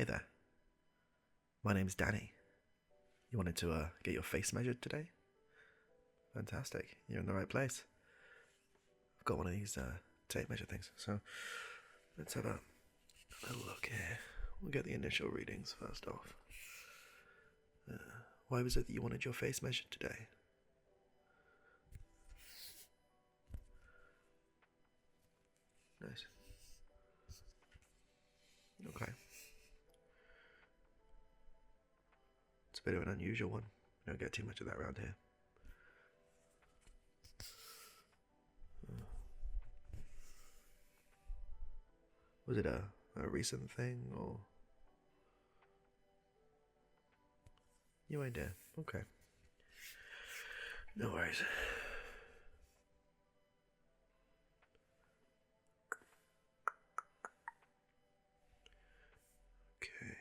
Hey there, my name's Danny. You wanted to get your face measured today? Fantastic, you're in the right place. I've got one of these tape measure things, so let's have a little look here. We'll get the initial readings first off. Why was it that you wanted your face measured today? Nice. Okay. It's a bit of an unusual one. You don't get too much of that around here. Was it a recent thing, or? No idea. Okay. No worries. Okay.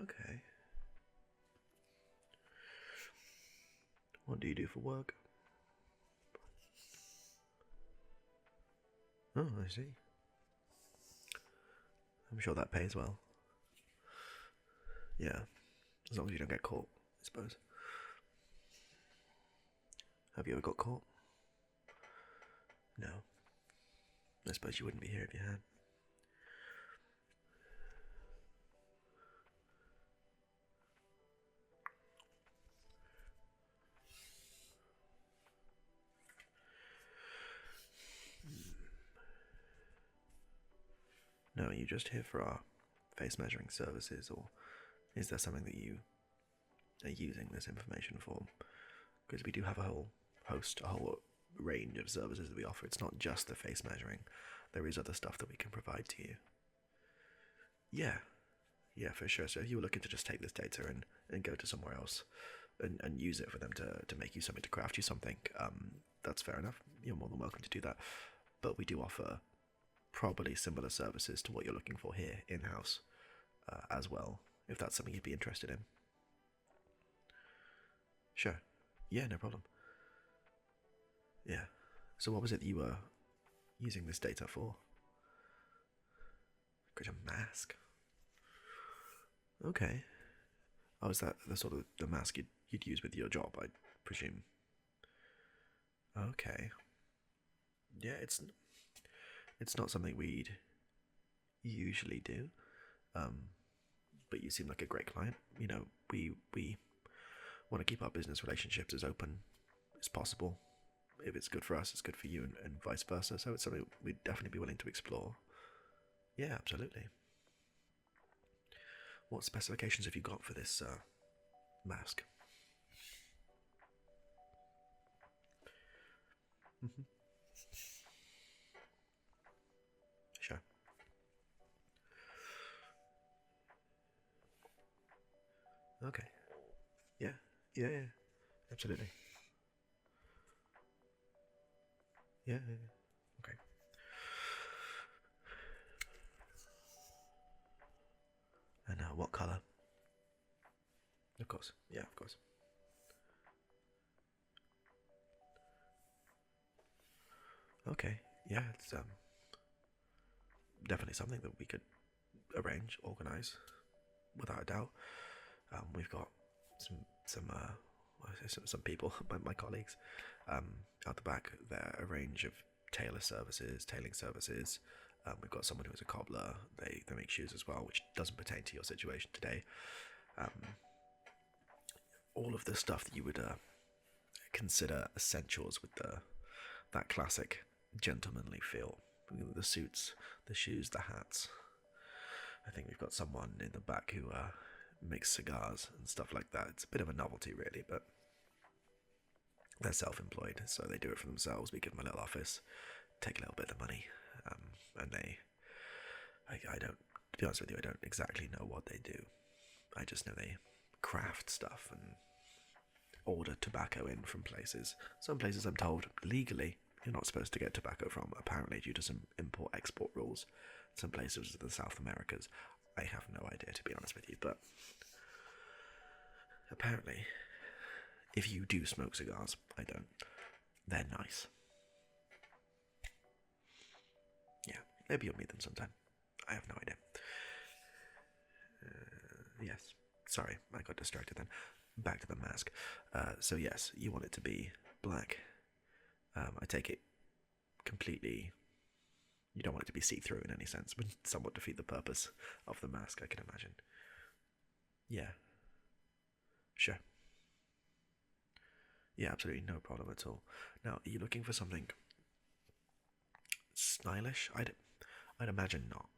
Okay. What do you do for work? Oh, I see. I'm sure that pays well. Yeah, as long as you don't get caught, I suppose. Have you ever got caught? No. I suppose you wouldn't be here if you had. No, are you just here for our face measuring services, or is there something that you are using this information for? Because we do have a whole range of services that we offer. It's not just the face measuring. There is other stuff that we can provide to you. Yeah, for sure. So if you were looking to just take this data and go to somewhere else and use it for them to make you something, to craft you something, that's fair enough. You're more than welcome to do that. But we do offer probably similar services to what you're looking for here in-house as well, if that's something you'd be interested in. Sure. Yeah, no problem. Yeah. So what was it that you were using this data for? Create a mask. Okay. Oh, is that the sort of the mask you'd use with your job, I presume? Okay. Yeah, it's not something we'd usually do. But you seem like a great client. You know, we want to keep our business relationships as open as possible. If it's good for us, it's good for you, and vice versa. So it's something we'd definitely be willing to explore. Yeah, absolutely. What specifications have you got for this mask? Mm-hmm. Sure. Okay. Yeah, absolutely. Yeah. Okay. And what color? Of course. Yeah, of course. Okay. Yeah, it's definitely something that we could arrange, organize, without a doubt. We've got some people, my colleagues, out the back there, a range of tailing services. We've got someone who's a cobbler. They make shoes as well, which doesn't pertain to your situation today. Um, all of the stuff that you would consider essentials with that classic gentlemanly feel. The suits, the shoes, the hats. I think we've got someone in the back who makes cigars and stuff like that. It's a bit of a novelty, really, but they're self-employed, so they do it for themselves. We give them a little office, take a little bit of the money, and I don't, to be honest with you, I don't exactly know what they do. I just know they craft stuff and order tobacco in from places. Some places, I'm told, legally, you're not supposed to get tobacco from, apparently due to some import-export rules. Some places in the South Americas, I have no idea, to be honest with you, but apparently If you do smoke cigars, I don't. They're nice. Yeah, maybe you'll meet them sometime. I have no idea. Yes. Sorry, I got distracted then. Back to the mask. So yes, you want it to be black. I take it completely. You don't want it to be see-through in any sense, but somewhat defeat the purpose of the mask, I can imagine. Yeah. Sure. Yeah, absolutely no problem at all. Now, are you looking for something stylish? I'd imagine not,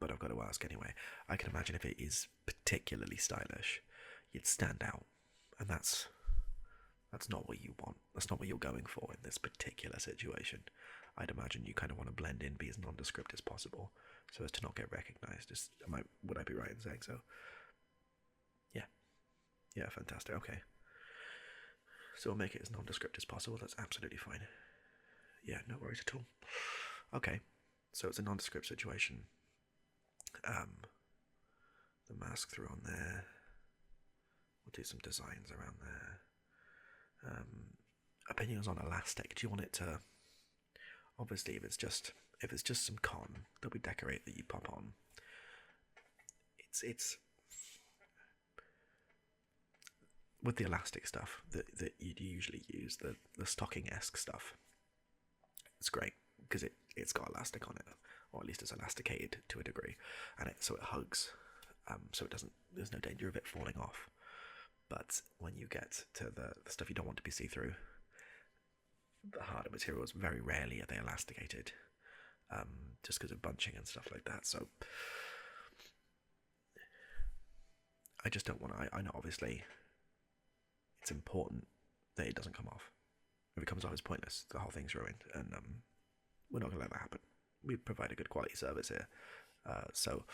but I've got to ask anyway. I can imagine if it is particularly stylish, you'd stand out, and that's not what you want. That's not what you're going for in this particular situation. I'd imagine you kind of want to blend in, be as nondescript as possible, so as to not get recognised. Would I be right in saying so? Yeah. Yeah, fantastic. Okay. So we'll make it as nondescript as possible. That's absolutely fine. Yeah, no worries at all. Okay. So it's a nondescript situation. The mask through on there. We'll do some designs around there. Opinions on elastic. Do you want it to? Obviously, if it's just some cotton that we decorate that you pop on, it's with the elastic stuff that you'd usually use, the stocking-esque stuff. It's great because it's got elastic on it, or at least it's elasticated to a degree, and so it hugs, so it doesn't. There's no danger of it falling off. But when you get to the stuff you don't want to be see-through, the harder materials, very rarely are they elasticated, just because of bunching and stuff like that. So I just don't want to. I know obviously it's important that it doesn't come off. If it comes off, it's pointless. The whole thing's ruined, and we're not going to let that happen. We provide a good quality service here. So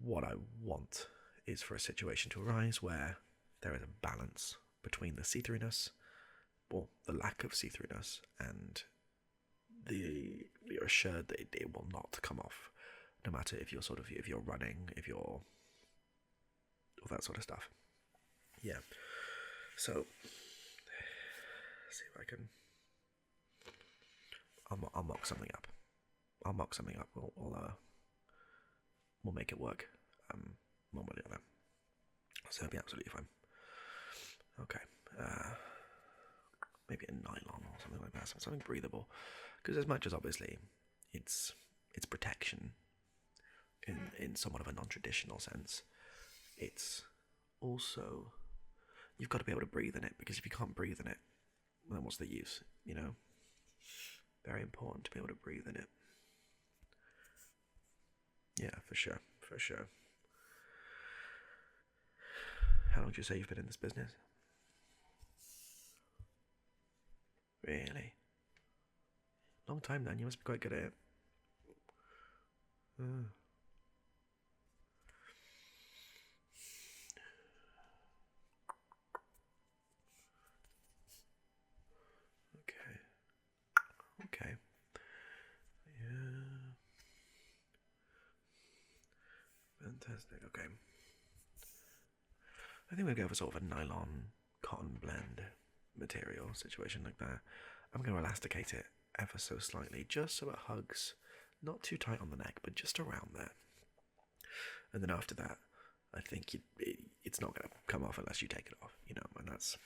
what I want is for a situation to arise where there is a balance between the see-throughness, or the lack of see-throughness, and you're assured that it will not come off, no matter if you're running, if you're all that sort of stuff. Yeah. So see if I can. I'll mock something up. We'll make it work. One way or the other. So it'll be absolutely fine. Okay. Maybe a nylon or something like that. Something breathable. Because as much as obviously it's protection in somewhat of a non-traditional sense, it's also you've got to be able to breathe in it, because if you can't breathe in it, then what's the use, you know? Very important to be able to breathe in it. Yeah, for sure. How long do you say you've been in this business? Really? Long time then, you must be quite good at it. Okay. Yeah. Fantastic. Okay. I think we'll go for sort of a nylon cotton blend material situation like that. I'm going to elasticate it ever so slightly, just so it hugs, not too tight on the neck, but just around there. And then after that, I think it's not going to come off unless you take it off, you know, and that's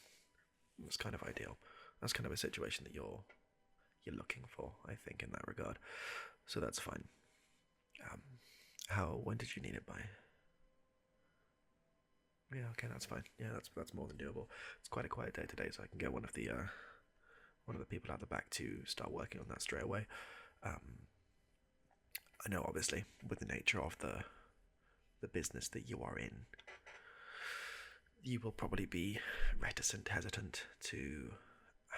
kind of ideal. That's kind of a situation that you're looking for, I think, in that regard. So that's fine. When did you need it by? Yeah, okay, that's fine. Yeah, that's more than doable. It's quite a quiet day today, so I can get one of the people out the back to start working on that straight away. I know, obviously, with the nature of the business that you are in, you will probably be reticent, hesitant to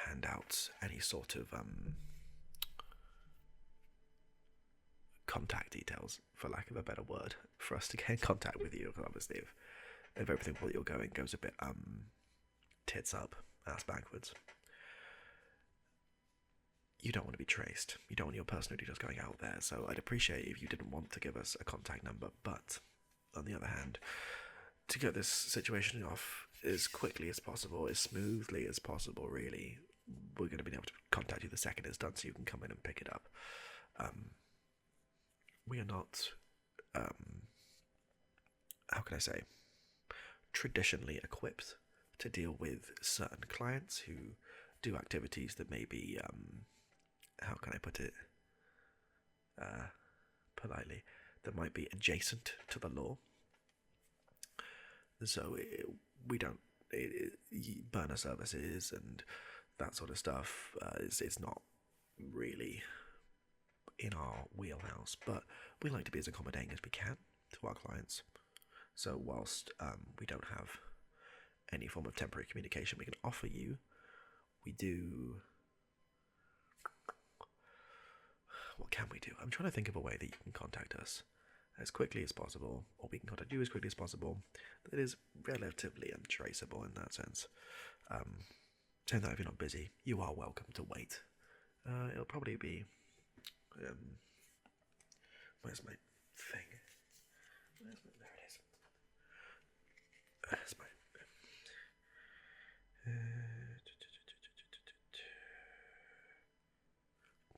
hand out any sort of contact details, for lack of a better word, for us to get in contact with you. Because obviously, if everything while you're going goes a bit tits up, ass backwards, you don't want to be traced. You don't want your personal details going out there. So I'd appreciate if you didn't want to give us a contact number, but on the other hand, to get this situation off as quickly as possible, as smoothly as possible, really, we're going to be able to contact you the second it's done so you can come in and pick it up. We are not, how can I say, traditionally equipped to deal with certain clients who do activities that may be, how can I put it politely, that might be adjacent to the law. So we don't, burner services and that sort of stuff is not really in our wheelhouse, but we like to be as accommodating as we can to our clients. So whilst we don't have any form of temporary communication we can offer you, we do... What can we do? I'm trying to think of a way that you can contact us as quickly as possible, or we can contact you as quickly as possible, that is relatively untraceable in that sense. Saying that if you're not busy, you are welcome to wait. It'll probably be... where's my thing? There it is. There's my...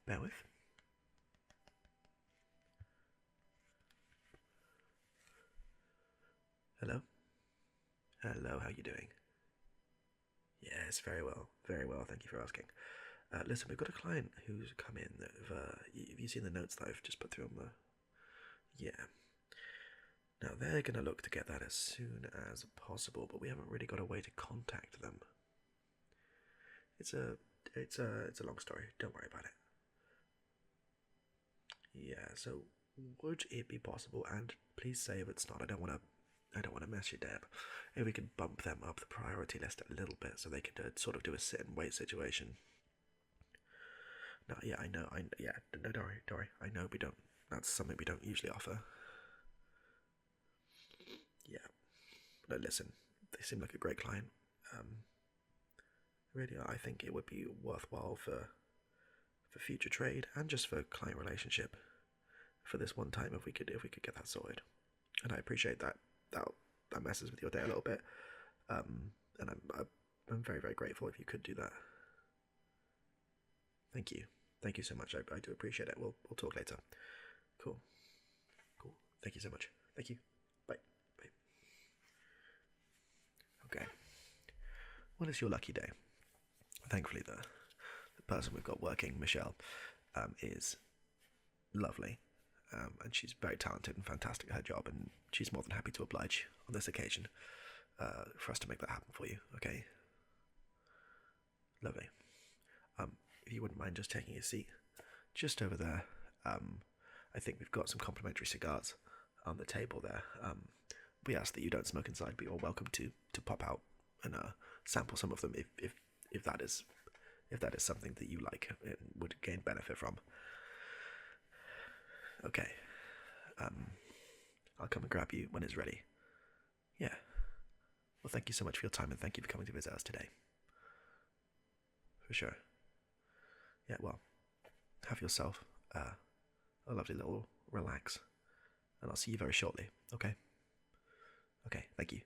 bear with. Hello? Hello, how you doing? Yes, very well, thank you for asking. Listen, we've got a client who's come in that have you seen the notes that I've just put through on the... Yeah. Now, they're going to look to get that as soon as possible, but we haven't really got a way to contact them. It's a long story, don't worry about it. Yeah, so would it be possible, and please say if it's not, I don't want to mess your day up, if we could bump them up the priority list a little bit so they could sort of do a sit and wait situation. No, yeah, I know, no, don't worry, I know that's something we don't usually offer. Yeah, no, listen, they seem like a great client. Really, I think it would be worthwhile for future trade and just for client relationship for this one time if we could get that sorted. And I appreciate that messes with your day a little bit. And I'm very, very grateful if you could do that. Thank you so much. I do appreciate it. We'll talk later. Cool. Thank you so much. Thank you. Bye. Okay. Well, it's your lucky day. Thankfully, the person we've got working, Michelle, is lovely, and she's very talented and fantastic at her job, and she's more than happy to oblige on this occasion for us to make that happen for you. Okay. Lovely. If you wouldn't mind just taking a seat just over there. I think we've got some complimentary cigars on the table there. We ask that you don't smoke inside, but you're welcome to pop out and sample some of them if that is something that you like and would gain benefit from. Okay. I'll come and grab you when it's ready. Yeah. Well, thank you so much for your time, and thank you for coming to visit us today. For sure. Yeah, well, have yourself a lovely little relax, and I'll see you very shortly, okay? Okay, thank you.